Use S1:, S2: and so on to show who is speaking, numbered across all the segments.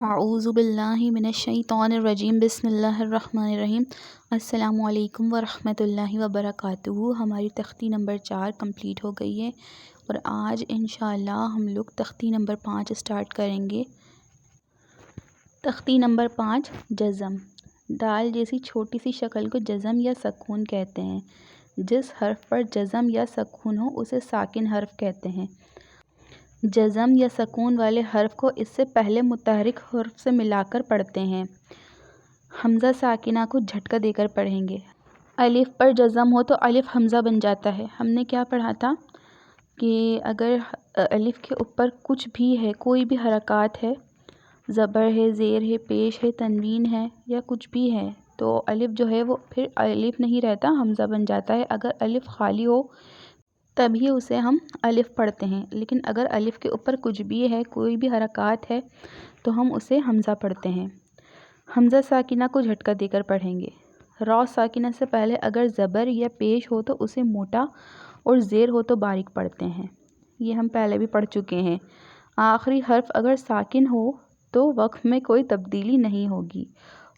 S1: अऊज़ु बिल्लाहि मिनश्शैतानिर्रजीम बिस्मिल्लाहिर्रहमानिर्रहीम। अस्सलामु अलैकुम वरहमतुल्लाहि वबरकातुहू। हमारी तख्ती नंबर 4 कंप्लीट हो गई है और आज इंशाअल्लाह हम लोग तख्ती नंबर 5 स्टार्ट करेंगे। तख्ती नंबर 5 जज़म। दाल जैसी छोटी सी शक्ल को जज़म या सकून कहते हैं। जिस हर्फ पर जज़म या सकून हो उसे साकिन हर्फ कहते हैं। जज़म या सकून वाले हर्फ को इससे पहले मुतहरिक हर्फ से मिलाकर पढ़ते हैं। हमज़ा साकिना को झटका देकर पढ़ेंगे। अलिफ पर जज़म हो तो अलिफ हमज़ा बन जाता है। हमने क्या पढ़ा था कि अगर अलिफ के ऊपर कुछ भी है, कोई भी हरकत है, ज़बर है, ज़ेर है, पेश है, तनवीन है या कुछ भी है, तो अलिफ जो है वो फिर अलिफ नहीं रहता, हमज़ा बन जाता है। अगर अलिफ खाली हो तभी उसे हम अलिफ पढ़ते हैं, लेकिन अगर अलिफ के ऊपर कुछ भी है, कोई भी हरकत है, तो हम उसे हमज़ा पढ़ते हैं। हमज़ा साकिना को झटका देकर पढ़ेंगे। रॉ साकिना से पहले अगर ज़बर या पेश हो तो उसे मोटा और ज़ेर हो तो बारीक पढ़ते हैं। ये हम पहले भी पढ़ चुके हैं। आखिरी हर्फ अगर साकिन हो तो वक्फ में कोई तब्दीली नहीं होगी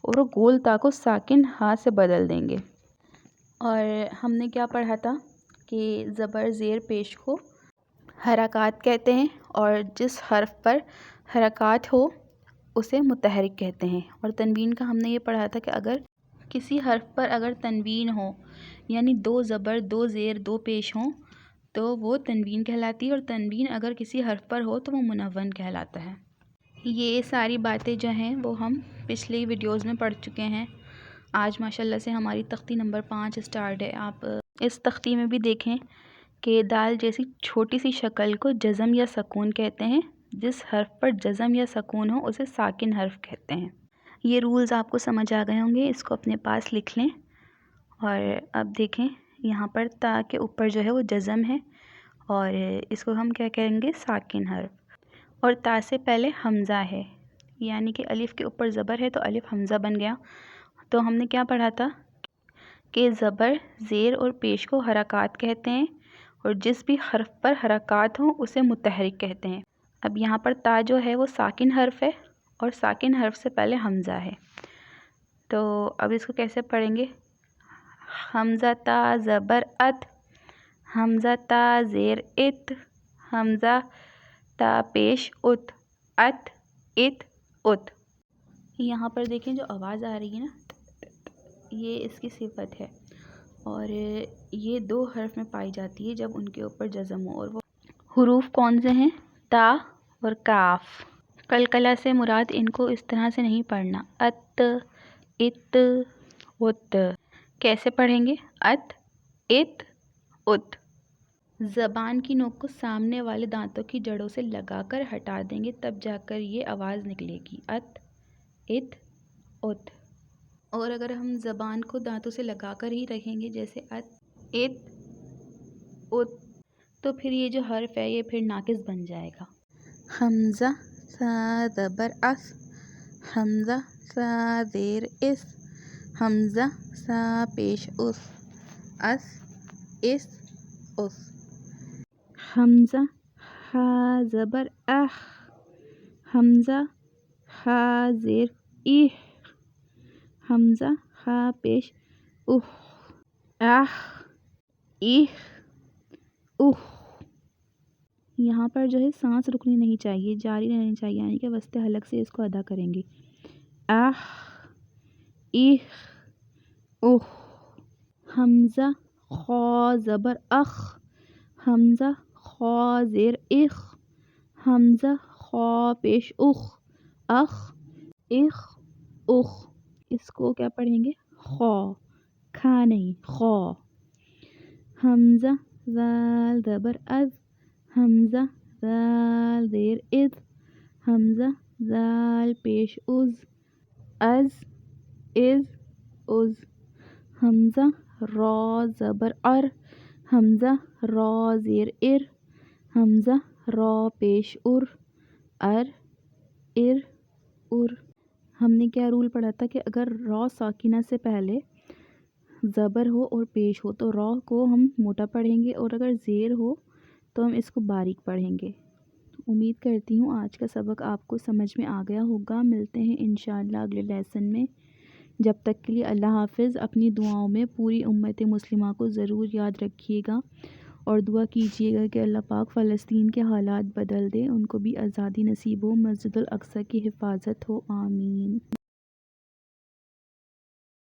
S1: और वो गोल ता को साकिन हा से बदल देंगे। और हमने क्या पढ़ा था कि ज़बर ज़ेर पेश को हरकत कहते हैं और जिस हर्फ पर हरकत हो उसे मुतहरिक कहते हैं। और तनवीन का हमने ये पढ़ा था कि अगर किसी हर्फ पर अगर तनवीन हो, यानी दो ज़बर, दो ज़ेर, दो पेश हों, तो वो तनवीन कहलाती है, और तनवीन अगर किसी हर्फ पर हो तो वो मुनव्वन कहलाता है। ये सारी बातें जो हैं वो हम पिछली वीडियोज़ में पढ़ चुके हैं। आज माशाल्लाह से हमारी तख्ती नंबर 5 स्टार्ट है। आप इस तख्ती में भी देखें कि दाल जैसी छोटी सी शक्ल को जज़म या सकून कहते हैं। जिस हर्फ पर जज़म या सकून हो उसे साकिन हर्फ कहते हैं। ये रूल्स आपको समझ आ गए होंगे, इसको अपने पास लिख लें। और अब देखें, यहाँ पर ता के ऊपर जो है वो जज़म है और इसको हम क्या कहेंगे, साकिन हर्फ। और ता से पहले हमज़ा है, यानी कि अलिफ़ के ऊपर ज़बर है तो अलिफ़ हमज़ा बन गया। तो हमने क्या पढ़ा था कि ज़बर, ज़ेर और पेश को हरकत कहते हैं और जिस भी हर्फ पर हरकत हो उसे मुतहरिक कहते हैं। अब यहाँ पर ता जो है वो साकिन हर्फ है और साकिन हर्फ से पहले हमज़ा है। तो अब इसको कैसे पढ़ेंगे? हमज़ा ता ज़बर अत, हमज़ा ता ज़ेर इत, हमज़ा ता पेश उत, अत इत उत। यहाँ पर देखें जो आवाज़ आ रही है ना, ये इसकी सिफत है और ये दो हर्फ में पाई जाती है जब उनके ऊपर जज़म हो। और वो हुरूफ कौन से हैं? ता और काफ। कलकला से मुराद इनको इस तरह से नहीं पढ़ना। अत, इत, उत। कैसे पढ़ेंगे? अत, इत, उत। ज़बान की नोक को सामने वाले दांतों की जड़ों से लगाकर हटा देंगे, तब जाकर ये आवाज़ निकलेगी, अत, इत, उत। और अगर हम ज़बान को दांतों से लगाकर ही रखेंगे, जैसे अत, इत, उत, तो फिर ये जो हर्फ है ये फिर नाकिस बन जाएगा। हमज़ा सा ज़बर अस, हमज़ा सा ज़ेर इस, हमज़ा सा पेश उस, अस, इस, उस। हमज़ा हा ज़बर अह, हमज़ा हा ज़ेर इह, हमज़ा हा पेश उह, आह, इह, उह। यहाँ पर जो है सांस रुकनी नहीं चाहिए, जारी रहनी चाहिए, यानी कि वस्ते हलक से इसको अदा करेंगे। आह, इह, उह। हमज़ा खा ज़बर अख, हमज़ा खा ज़ेर इख, हमज़ा खा पेश उख, अख, इख, उख। इसको क्या पढ़ेंगे? खा, खा नहीं, खा। हमज़ा ज़ाल ज़बर अज़, हमज़ा ज़ाल ज़ेर इज़, हमज़ा ज़ाल पेश उज़, अज़, इज़, उज़। हमज़ा रॉ ज़बर अर, हमज़ा रॉ ज़ेर इर, हमज़ा रॉ पेश उर, अर, इर, उर। हमने क्या रूल पढ़ा था कि अगर रॉ साकिना से पहले ज़बर हो और पेश हो तो रॉ को हम मोटा पढ़ेंगे और अगर ज़ेर हो तो हम इसको बारीक पढ़ेंगे। امید کرتی ہوں آج کا سبق آپ کو سمجھ میں آ گیا ہوگا۔ ملتے ہیں انشاءاللہ اگلے لیسن میں۔ جب تک کے لیے اللہ حافظ۔ اپنی دعاؤں میں پوری امت مسلمہ کو ضرور یاد رکھیے گا اور دعا کیجیے گا کہ اللہ پاک فلسطین کے حالات بدل دے، ان کو بھی آزادی نصیب ہو، مسجد الاقصی کی حفاظت ہو، آمین۔